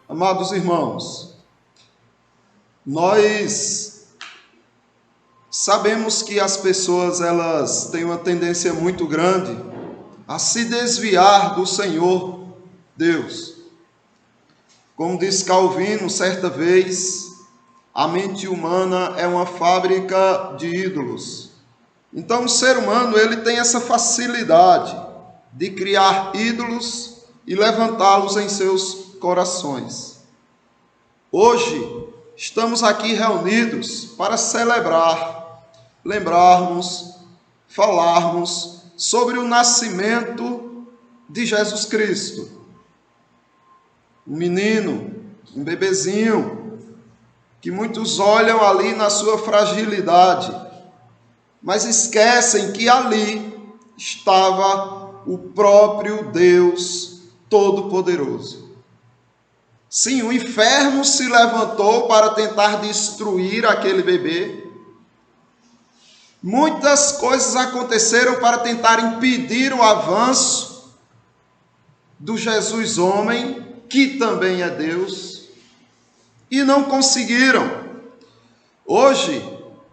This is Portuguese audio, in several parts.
Amados irmãos, nós sabemos que as pessoas elas têm uma tendência muito grande a se desviar do Senhor Deus. Como diz Calvino certa vez, a mente humana é uma fábrica de ídolos. Então o ser humano ele tem essa facilidade de criar ídolos e levantá-los em seus corações. Hoje estamos aqui reunidos para celebrar, lembrarmos, falarmos sobre o nascimento de Jesus Cristo. Um menino, um bebezinho, que muitos olham ali na sua fragilidade, mas esquecem que ali estava o próprio Deus Todo-Poderoso. Sim, o inferno se levantou para tentar destruir aquele bebê. Muitas coisas aconteceram para tentar impedir o avanço do Jesus homem, que também é Deus, e não conseguiram. Hoje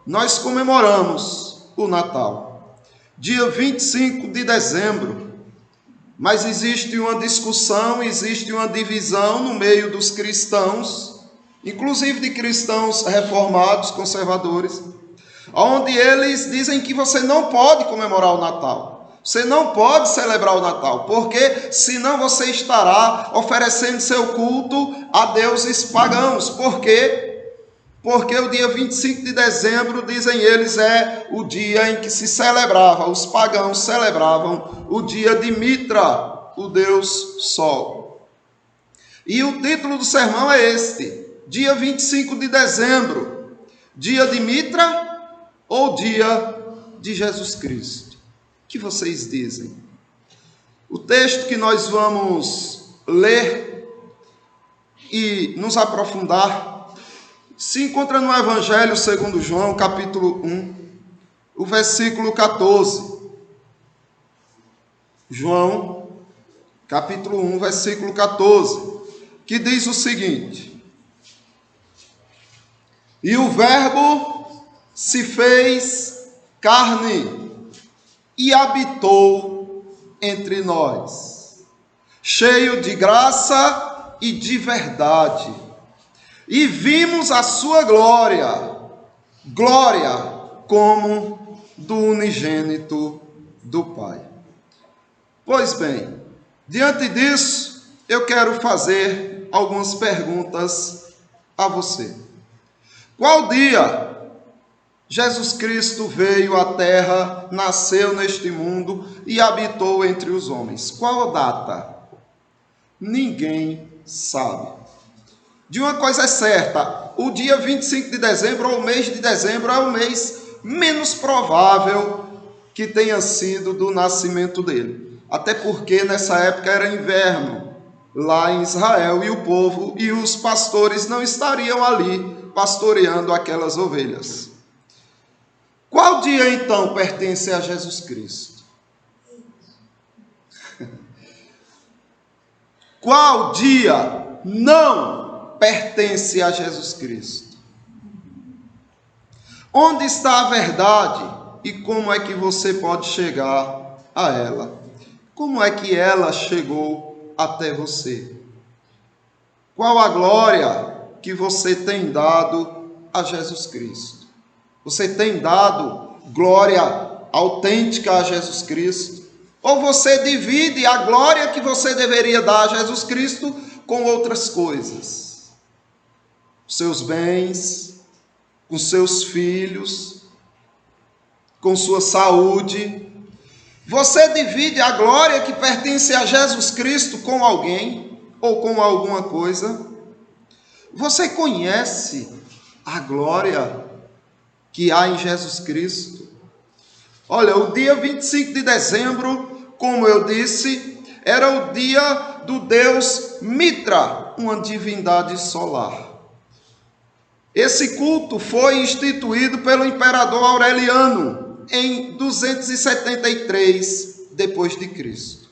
nós comemoramos o Natal, dia 25 de dezembro, mas existe uma discussão, existe uma divisão no meio dos cristãos, inclusive de cristãos reformados, conservadores, onde eles dizem que você não pode comemorar o Natal, você não pode celebrar o Natal, porque senão você estará oferecendo seu culto a deuses pagãos. Por quê? Porque o dia 25 de dezembro, dizem eles, é o dia em que se celebrava, os pagãos celebravam o dia de Mitra, o deus Sol. E o título do sermão é este, dia 25 de dezembro, dia de Mitra ou dia de Jesus Cristo? O que vocês dizem? O texto que nós vamos ler e nos aprofundar se encontra no Evangelho segundo João, capítulo 1, o versículo 14. João, capítulo 1, versículo 14, que diz o seguinte: E o Verbo se fez carne e habitou entre nós, cheio de graça e de verdade. E vimos a sua glória, glória como do unigênito do Pai. Pois bem, diante disso, eu quero fazer algumas perguntas a você. Qual dia Jesus Cristo veio à terra, nasceu neste mundo e habitou entre os homens? Qual a data? Ninguém sabe. De uma coisa é certa, o dia 25 de dezembro, ou o mês de dezembro, é o mês menos provável que tenha sido do nascimento dele. Até porque nessa época era inverno lá em Israel e o povo e os pastores não estariam ali pastoreando aquelas ovelhas. Qual dia então pertence a Jesus Cristo? Qual dia não pertence a Jesus Cristo? Onde está a verdade e como é que você pode chegar a ela? Como é que ela chegou até você? Qual a glória que você tem dado a Jesus Cristo? Você tem dado glória autêntica a Jesus Cristo? Ou você divide a glória que você deveria dar a Jesus Cristo com outras coisas? Seus bens, com seus filhos, com sua saúde. Você divide a glória que pertence a Jesus Cristo com alguém ou com alguma coisa? Você conhece a glória que há em Jesus Cristo? Olha, o dia 25 de dezembro, como eu disse, era o dia do deus Mitra, uma divindade solar. Esse culto foi instituído pelo imperador Aureliano em 273 depois de Cristo.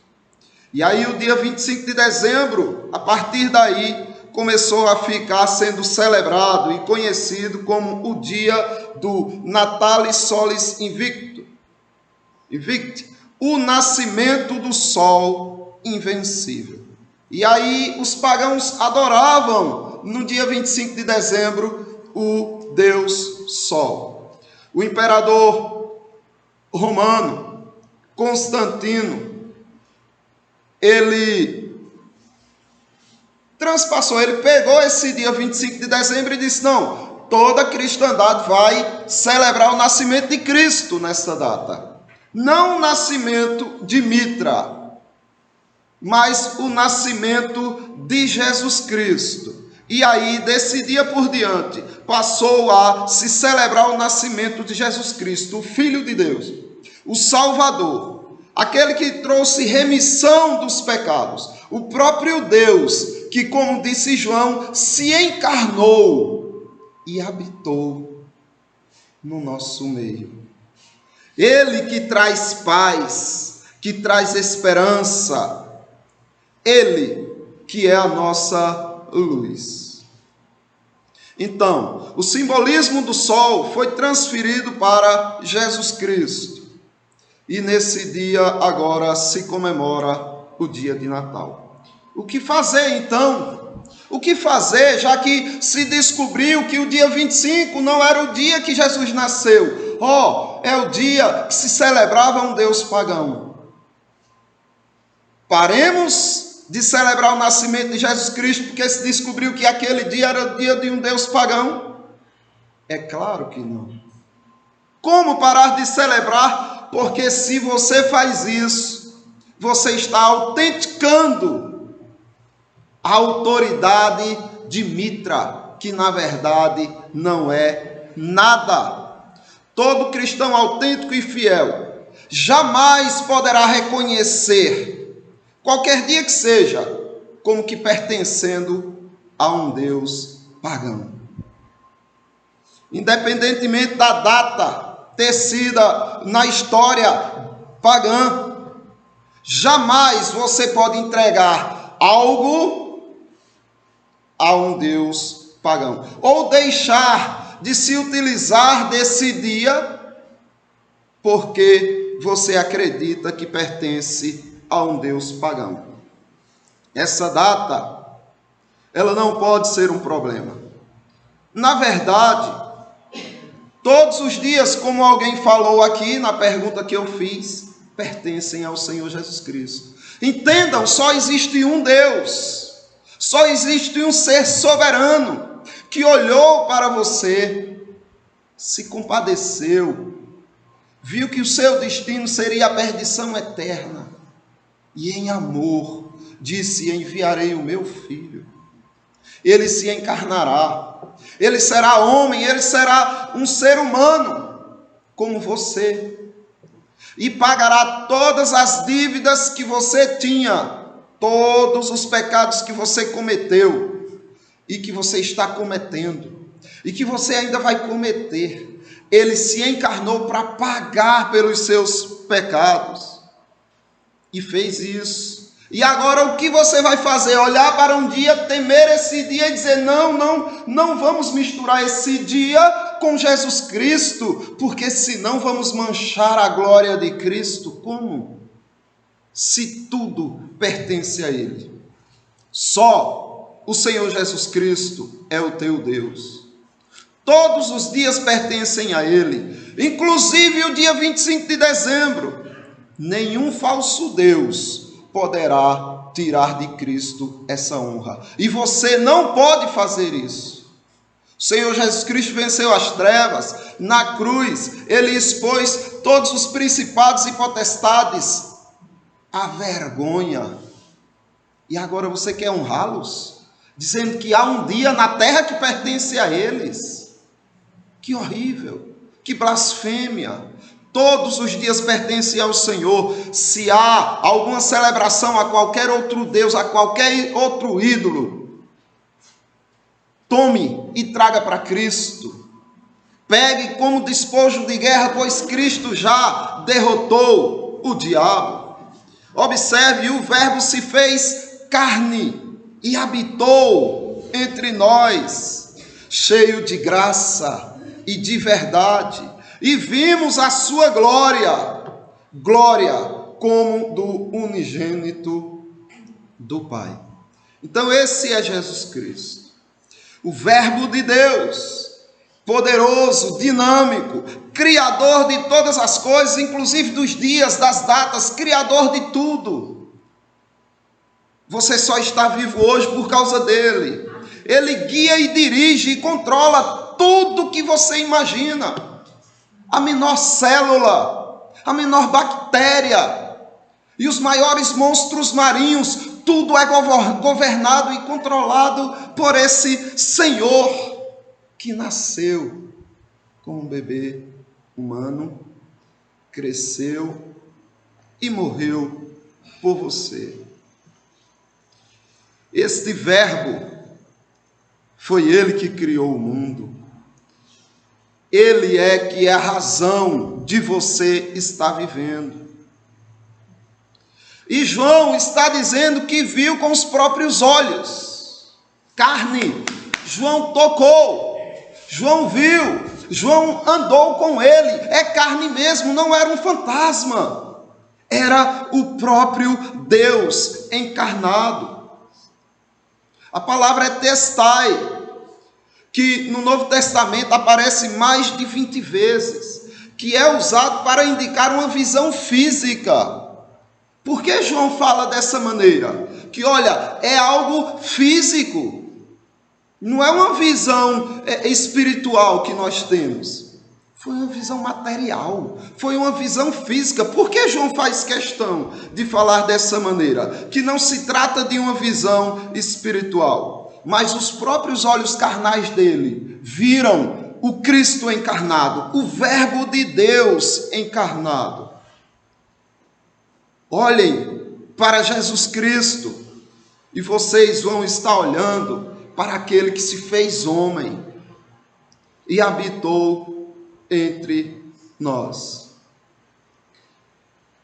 E aí o dia 25 de dezembro, a partir daí, começou a ficar sendo celebrado e conhecido como o dia do Natalis Solis Invicti, o nascimento do sol invencível. E aí os pagãos adoravam no dia 25 de dezembro o Deus Sol. O imperador romano Constantino, ele transpassou, ele pegou esse dia 25 de dezembro e disse: não, toda a cristandade vai celebrar o nascimento de Cristo nesta data. Não o nascimento de Mitra, mas o nascimento de Jesus Cristo. E aí, desse dia por diante, passou a se celebrar o nascimento de Jesus Cristo, o Filho de Deus, o Salvador, aquele que trouxe remissão dos pecados, o próprio Deus, que, como disse João, se encarnou e habitou no nosso meio. Ele que traz paz, que traz esperança, ele que é a nossa luz. Então, o simbolismo do sol foi transferido para Jesus Cristo. E nesse dia agora se comemora o dia de Natal. O que fazer então? O que fazer, já que se descobriu que o dia 25 não era o dia que Jesus nasceu? É o dia que se celebrava um Deus pagão. Paremos de celebrar o nascimento de Jesus Cristo porque se descobriu que aquele dia era o dia de um Deus pagão? É claro que não. Como parar de celebrar? Porque se você faz isso, você está autenticando a autoridade de Mitra, que na verdade não é nada. Todo cristão autêntico e fiel jamais poderá reconhecer, qualquer dia que seja, como que pertencendo a um Deus pagão. Independentemente da data tecida na história pagã, jamais você pode entregar algo a um Deus pagão, ou deixar de se utilizar desse dia porque você acredita que pertence a um Deus pagão. Essa data, ela não pode ser um problema. Na verdade, todos os dias, como alguém falou aqui na pergunta que eu fiz, pertencem ao Senhor Jesus Cristo. Entendam, só existe um Deus, só existe um ser soberano que olhou para você, se compadeceu, viu que o seu destino seria a perdição eterna, e em amor disse: enviarei o meu filho. Ele se encarnará, ele será homem, ele será um ser humano como você, e pagará todas as dívidas que você tinha, todos os pecados que você cometeu e que você está cometendo e que você ainda vai cometer. Ele se encarnou para pagar pelos seus pecados e fez isso. E agora o que você vai fazer? Olhar para um dia, temer esse dia e dizer: não vamos misturar esse dia com Jesus Cristo, porque senão vamos manchar a glória de Cristo. Como? Se tudo pertence a Ele. Só o Senhor Jesus Cristo é o teu Deus. Todos os dias pertencem a Ele, inclusive o dia 25 de dezembro. Nenhum falso Deus poderá tirar de Cristo essa honra. E você não pode fazer isso. O Senhor Jesus Cristo venceu as trevas. Na cruz, Ele expôs todos os principados e potestades à vergonha. E agora você quer honrá-los? Dizendo que há um dia na terra que pertence a eles. Que horrível, que blasfêmia. Todos os dias pertencem ao Senhor. Se há alguma celebração a qualquer outro Deus, a qualquer outro ídolo, tome e traga para Cristo. Pegue como despojo de guerra, pois Cristo já derrotou o diabo. Observe, o Verbo se fez carne e habitou entre nós, cheio de graça e de verdade, e vimos a sua glória, glória como do unigênito do Pai. Então esse é Jesus Cristo, o Verbo de Deus, poderoso, dinâmico, criador de todas as coisas, inclusive dos dias, das datas, criador de tudo. Você só está vivo hoje por causa dele. Ele guia e dirige e controla tudo que você imagina. A menor célula, a menor bactéria e os maiores monstros marinhos, tudo é governado e controlado por esse Senhor que nasceu como um bebê humano, cresceu e morreu por você. Este Verbo foi ele que criou o mundo. Ele é que é a razão de você estar vivendo. E João está dizendo que viu com os próprios olhos. Carne. João tocou. João viu. João andou com ele. É carne mesmo, não era um fantasma. Era o próprio Deus encarnado. A palavra é testai, que no Novo Testamento aparece mais de 20 vezes, que é usado para indicar uma visão física. Por que João fala dessa maneira? Que olha, é algo físico, não é uma visão espiritual que nós temos. Foi uma visão material, foi uma visão física. Por que João faz questão de falar dessa maneira? Que não se trata de uma visão espiritual, mas os próprios olhos carnais dele viram o Cristo encarnado, o Verbo de Deus encarnado. Olhem para Jesus Cristo e vocês vão estar olhando para aquele que se fez homem e habitou entre nós.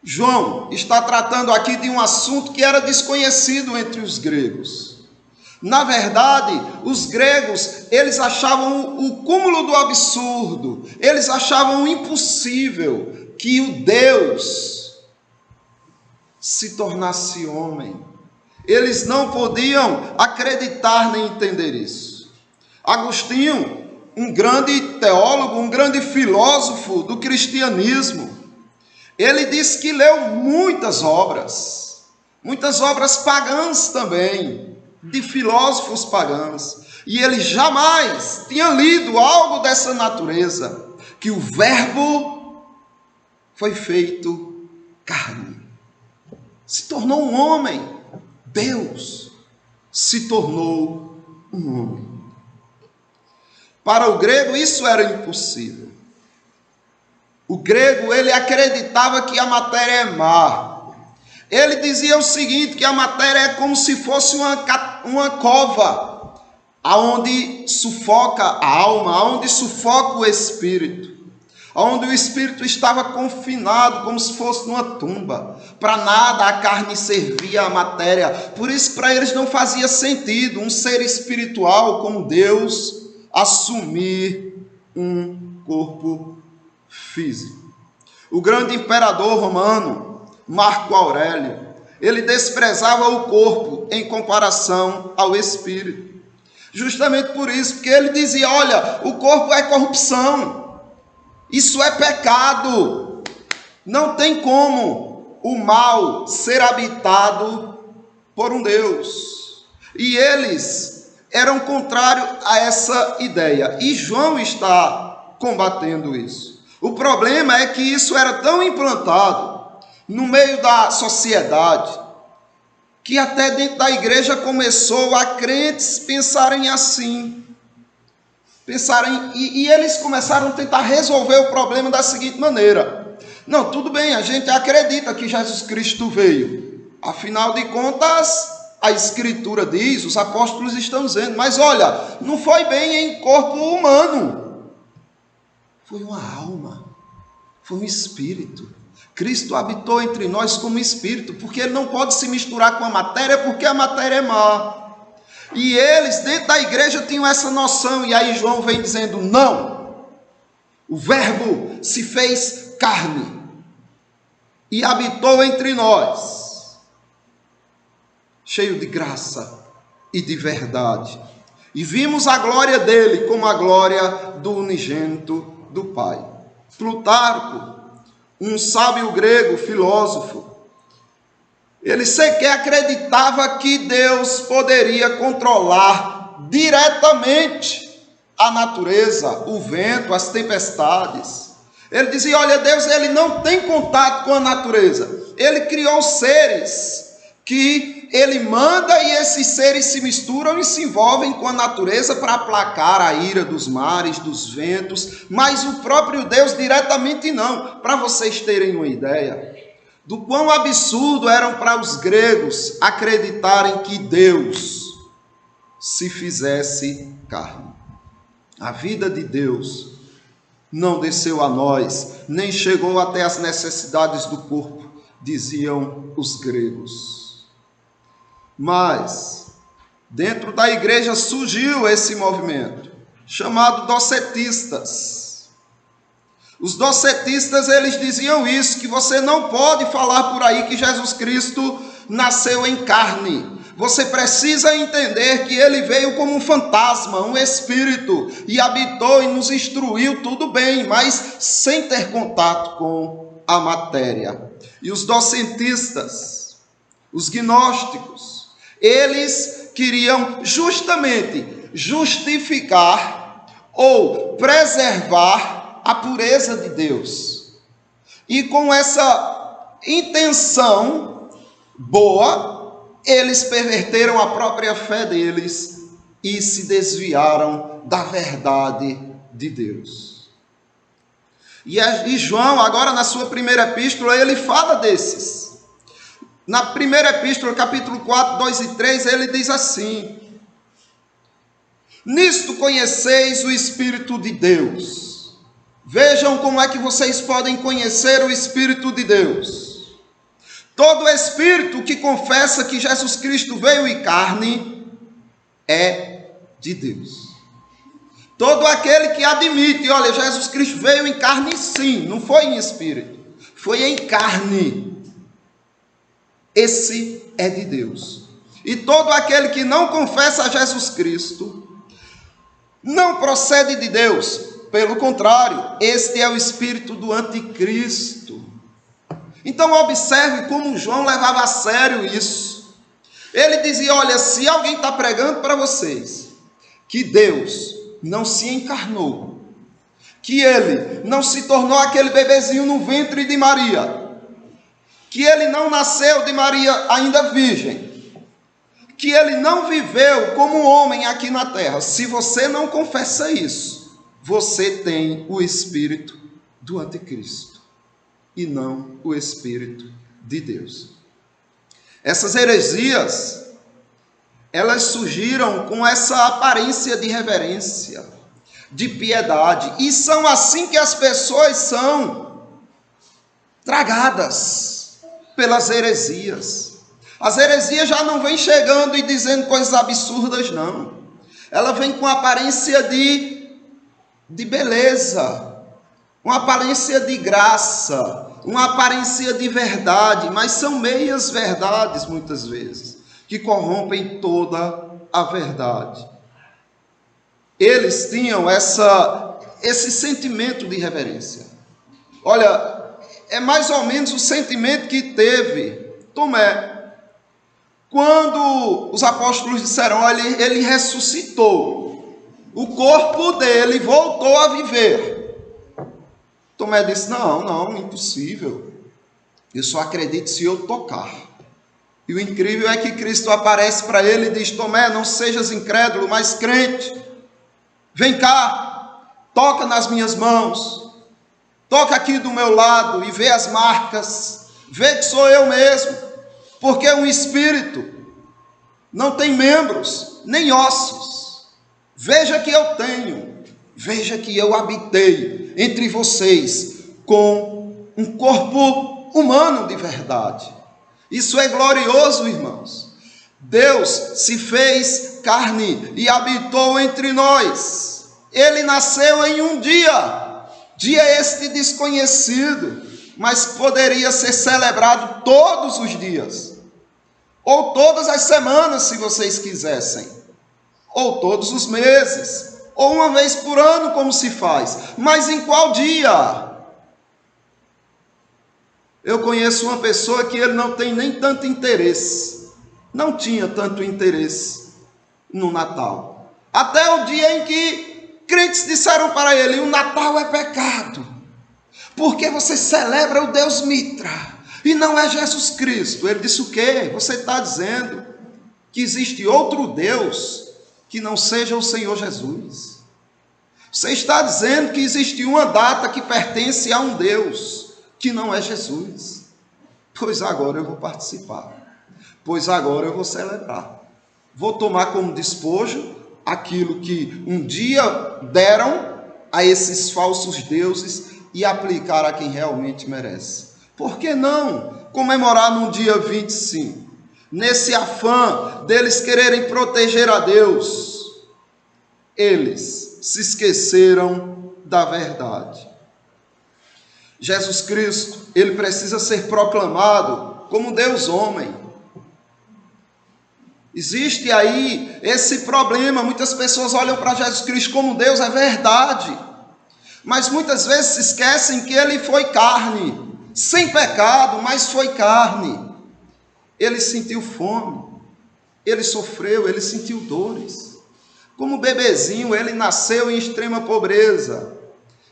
João está tratando aqui de um assunto que era desconhecido entre os gregos. Na verdade, os gregos, eles achavam o cúmulo do absurdo, eles achavam impossível que o Deus se tornasse homem. Eles não podiam acreditar nem entender isso. Agostinho, um grande teólogo, um grande filósofo do cristianismo, ele disse que leu muitas obras pagãs também, de filósofos pagãos, e ele jamais tinha lido algo dessa natureza, que o Verbo foi feito carne, se tornou um homem, Deus se tornou um homem. Para o grego isso era impossível. O grego, ele acreditava que a matéria é má. Ele dizia o seguinte, que a matéria é como se fosse uma cova, aonde sufoca a alma, aonde sufoca o espírito, onde o espírito estava confinado, como se fosse numa tumba. Para nada a carne servia à matéria. Por isso, para eles não fazia sentido um ser espiritual como Deus assumir um corpo físico. O grande imperador romano, Marco Aurélio, ele desprezava o corpo em comparação ao espírito. Justamente por isso, porque ele dizia, olha, o corpo é corrupção, isso é pecado, não tem como o mal ser habitado por um Deus. E eles eram contrários a essa ideia. E João está combatendo isso. O problema é que isso era tão implantado no meio da sociedade, que até dentro da igreja começou a crentes pensarem assim. E eles começaram a tentar resolver o problema da seguinte maneira. Não, tudo bem, a gente acredita que Jesus Cristo veio. Afinal de contas, a Escritura diz, os apóstolos estão dizendo, mas olha, não foi bem em corpo humano. Foi uma alma, foi um espírito. Cristo habitou entre nós como espírito, porque ele não pode se misturar com a matéria, porque a matéria é má. E eles, dentro da igreja, tinham essa noção. E aí João vem dizendo: não, o Verbo se fez carne e habitou entre nós, cheio de graça e de verdade. E vimos a glória dele como a glória do unigênito do Pai. Plutarco, um sábio grego, filósofo, ele sequer acreditava que Deus poderia controlar diretamente a natureza, o vento, as tempestades. Ele dizia: olha, Deus, ele não tem contato com a natureza. Ele criou seres que ele manda e esses seres se misturam e se envolvem com a natureza para aplacar a ira dos mares, dos ventos, mas o próprio Deus diretamente não. Para vocês terem uma ideia do quão absurdo eram para os gregos acreditarem que Deus se fizesse carne. A vida de Deus não desceu a nós, nem chegou até as necessidades do corpo, diziam os gregos. Mas, dentro da igreja surgiu esse movimento, chamado docetistas. Os docetistas, eles diziam isso, que você não pode falar por aí que Jesus Cristo nasceu em carne. Você precisa entender que ele veio como um fantasma, um espírito, e habitou e nos instruiu, tudo bem, mas sem ter contato com a matéria. E os docetistas, os gnósticos, eles queriam justamente justificar ou preservar a pureza de Deus. E com essa intenção boa, eles perverteram a própria fé deles e se desviaram da verdade de Deus. E João, agora na sua primeira epístola, ele fala desses. Na primeira epístola, capítulo 4, 2 e 3, ele diz assim: nisto conheceis o Espírito de Deus. Vejam como é que vocês podem conhecer o Espírito de Deus. Todo espírito que confessa que Jesus Cristo veio em carne é de Deus. Todo aquele que admite: olha, Jesus Cristo veio em carne, sim, não foi em espírito, foi em carne. Esse é de Deus. E todo aquele que não confessa a Jesus Cristo não procede de Deus. Pelo contrário, este é o espírito do anticristo. Então observe como João levava a sério isso. Ele dizia: olha, se alguém está pregando para vocês que Deus não se encarnou, que ele não se tornou aquele bebezinho no ventre de Maria, que ele não nasceu de Maria ainda virgem, que ele não viveu como homem aqui na terra. Se você não confessa isso, você tem o espírito do anticristo e não o espírito de Deus. Essas heresias, elas surgiram com essa aparência de reverência, de piedade, e são assim que as pessoas são tragadas pelas heresias. As heresias já não vêm chegando e dizendo coisas absurdas, não. Ela vem com aparência de beleza, uma aparência de graça, uma aparência de verdade, mas são meias verdades muitas vezes, que corrompem toda a verdade. Eles tinham esse sentimento de reverência. Olha, é mais ou menos o sentimento que teve Tomé, quando os apóstolos disseram: olha, ele ressuscitou, o corpo dele voltou a viver. Tomé disse: não, impossível, eu só acredito se eu tocar. E o incrível é que Cristo aparece para ele e diz: Tomé, não sejas incrédulo, mas crente. Vem cá, toca nas minhas mãos, toca aqui do meu lado e vê as marcas, vê que sou eu mesmo, porque um espírito não tem membros, nem ossos. Veja que eu tenho, veja que eu habitei entre vocês com um corpo humano de verdade. Isso é glorioso, irmãos. Deus se fez carne e habitou entre nós. Ele nasceu em um dia este desconhecido, mas poderia ser celebrado todos os dias, ou todas as semanas, se vocês quisessem, ou todos os meses, ou uma vez por ano, como se faz. Mas em qual dia? Eu conheço uma pessoa que ele não tem nem tanto interesse, não tinha tanto interesse no Natal, até o dia em que crentes disseram para ele: o Natal é pecado, porque você celebra o Deus Mitra e não é Jesus Cristo. Ele disse: o quê? Você está dizendo que existe outro Deus que não seja o Senhor Jesus? Você está dizendo que existe uma data que pertence a um Deus que não é Jesus? Pois agora eu vou participar, pois agora eu vou celebrar, vou tomar como despojo aquilo que um dia deram a esses falsos deuses e aplicar a quem realmente merece. Por que não comemorar no dia 25? Nesse afã deles quererem proteger a Deus, eles se esqueceram da verdade. Jesus Cristo, ele precisa ser proclamado como Deus homem. Existe aí esse problema, muitas pessoas olham para Jesus Cristo como Deus, é verdade, mas muitas vezes se esquecem que ele foi carne, sem pecado, mas foi carne. Ele sentiu fome, ele sofreu, ele sentiu dores. Como bebezinho, ele nasceu em extrema pobreza,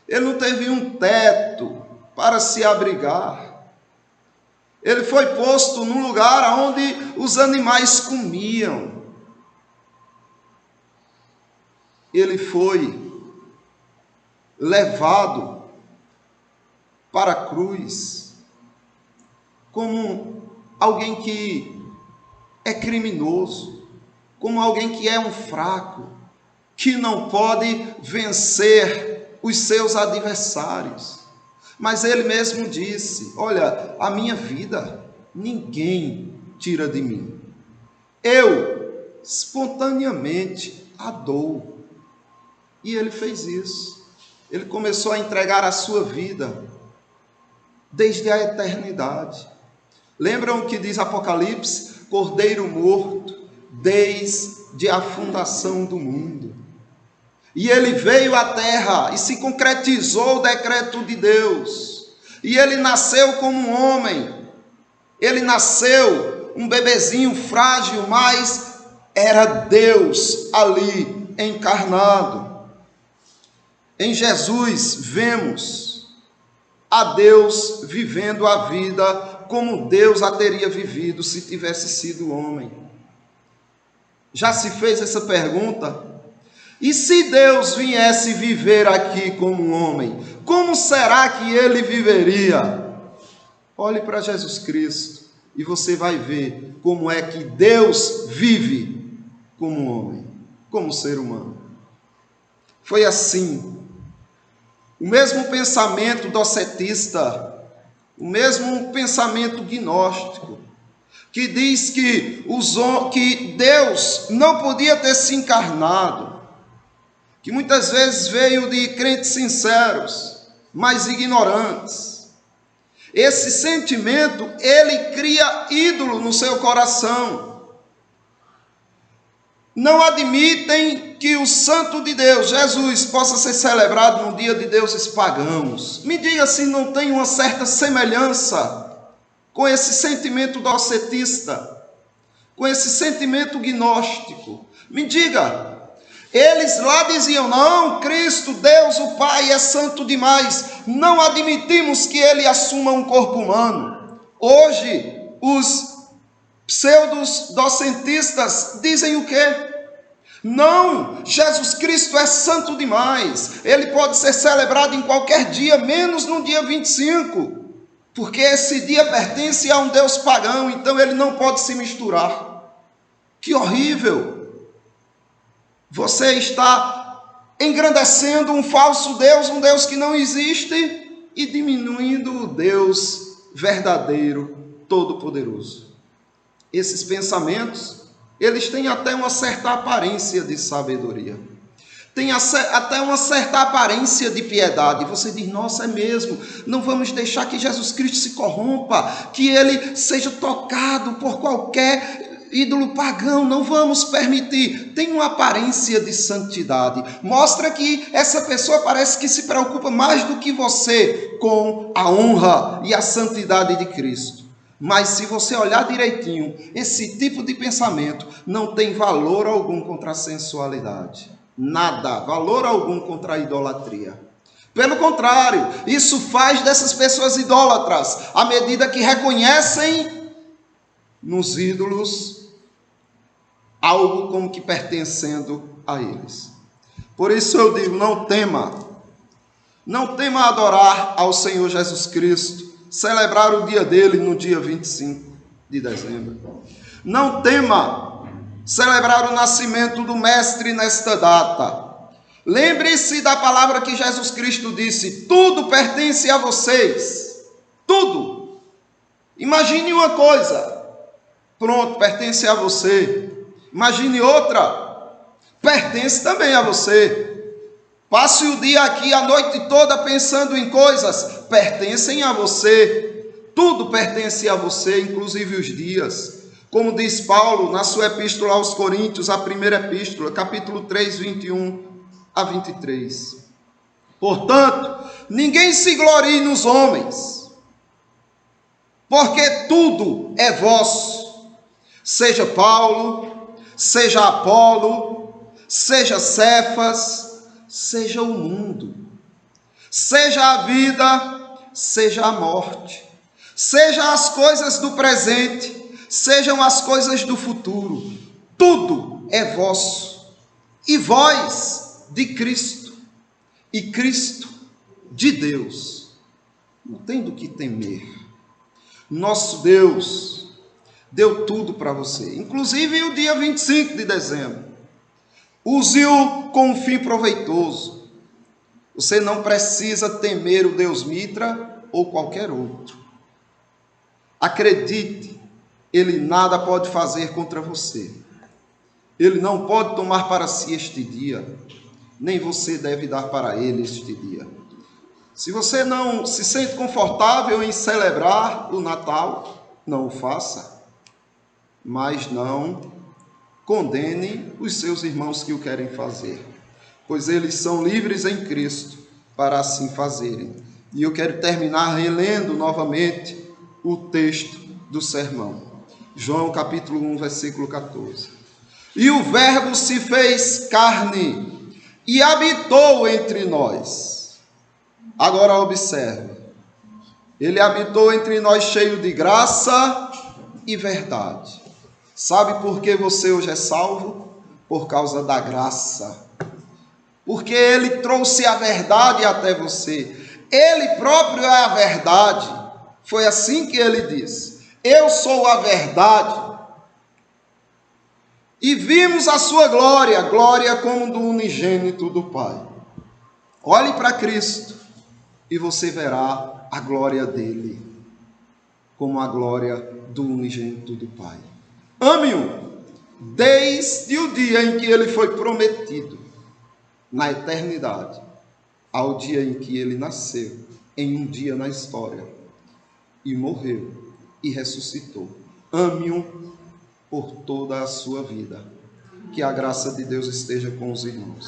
ele não teve um teto para se abrigar. Ele foi posto num lugar onde os animais comiam. Ele foi levado para a cruz como alguém que é criminoso, como alguém que é um fraco, que não pode vencer os seus adversários. Mas ele mesmo disse: olha, a minha vida ninguém tira de mim, eu espontaneamente a dou. E ele fez isso. Ele começou a entregar a sua vida desde a eternidade. Lembram o que diz Apocalipse? Cordeiro morto desde a fundação do mundo. E ele veio à terra e se concretizou o decreto de Deus. E ele nasceu como um homem. Ele nasceu um bebezinho frágil, mas era Deus ali encarnado. Em Jesus vemos a Deus vivendo a vida como Deus a teria vivido se tivesse sido homem. Já se fez essa pergunta? E se Deus viesse viver aqui como um homem, como será que ele viveria? Olhe para Jesus Cristo e você vai ver como é que Deus vive como um homem, como ser humano. Foi assim. O mesmo pensamento docetista, o mesmo pensamento gnóstico, que diz que Deus não podia ter se encarnado, que muitas vezes veio de crentes sinceros, mas ignorantes. Esse sentimento, ele cria ídolo no seu coração. Não admitem que o Santo de Deus, Jesus, possa ser celebrado no dia de deuses pagãos. Me diga se não tem uma certa semelhança com esse sentimento docetista, com esse sentimento gnóstico. Me diga. Eles lá diziam: não, Cristo, Deus, o Pai, é santo demais, não admitimos que ele assuma um corpo humano. Hoje, os pseudos docentistas dizem o quê? Não, Jesus Cristo é santo demais, ele pode ser celebrado em qualquer dia, menos no dia 25, porque esse dia pertence a um Deus pagão, então ele não pode se misturar. Que horrível! Você está engrandecendo um falso Deus, um Deus que não existe, e diminuindo o Deus verdadeiro, todo-poderoso. Esses pensamentos Eles têm até uma certa aparência de sabedoria. Tem até uma certa aparência de piedade. Você diz, nossa, é mesmo. Não vamos deixar que Jesus Cristo se corrompa, que ele seja tocado por qualquer ídolo pagão. Não vamos permitir. Tem uma aparência de santidade. Mostra que essa pessoa parece que se preocupa mais do que você com a honra e a santidade de Cristo. Mas se você olhar direitinho, esse tipo de pensamento não tem valor algum contra a sensualidade. Nada, valor algum contra a idolatria. Pelo contrário, isso faz dessas pessoas idólatras, à medida que reconhecem nos ídolos algo como que pertencendo a eles. Por isso eu digo, não tema adorar ao Senhor Jesus Cristo, celebrar o dia dele no dia 25 de dezembro. Não tema celebrar o nascimento do Mestre nesta data. Lembre-se da palavra que Jesus Cristo disse: tudo pertence a vocês. Tudo. Imagine uma coisa. Pronto, pertence a você. Imagine outra. Pertence também a você. Passe o dia aqui, a noite toda, pensando em coisas. Pertencem a você. Tudo pertence a você, inclusive os dias. Como diz Paulo na sua epístola aos Coríntios, a primeira epístola, capítulo 3, 21 a 23. Portanto, ninguém se glorie nos homens, porque tudo é vosso, seja Paulo, seja Apolo, seja Cefas, seja o mundo, seja a vida, seja a morte, seja as coisas do presente, sejam as coisas do futuro, tudo é vosso, e vós de Cristo, e Cristo de Deus. Não tem do que temer. Nosso Deus deu tudo para você, inclusive o dia 25 de dezembro. Use-o com um fim proveitoso. Você não precisa temer o Deus Mitra ou qualquer outro. Acredite, ele nada pode fazer contra você. Ele não pode tomar para si este dia, nem você deve dar para ele este dia. Se você não se sente confortável em celebrar o Natal, não o faça, mas não condene os seus irmãos que o querem fazer, pois eles são livres em Cristo para assim fazerem. E eu quero terminar relendo novamente o texto do sermão. João capítulo 1, versículo 14. E o Verbo se fez carne e habitou entre nós. Agora observe. Ele habitou entre nós cheio de graça e verdade. Sabe por que você hoje é salvo? Por causa da graça. Porque ele trouxe a verdade até você. Ele próprio é a verdade. Foi assim que ele disse. Eu sou a verdade. E vimos a sua glória, glória como do unigênito do Pai. Olhe para Cristo e você verá a glória dele, como a glória do unigênito do Pai. Ame-o desde o dia em que ele foi prometido, na eternidade, ao dia em que ele nasceu, em um dia na história, e morreu e ressuscitou. Ame-o por toda a sua vida. Que a graça de Deus esteja com os irmãos.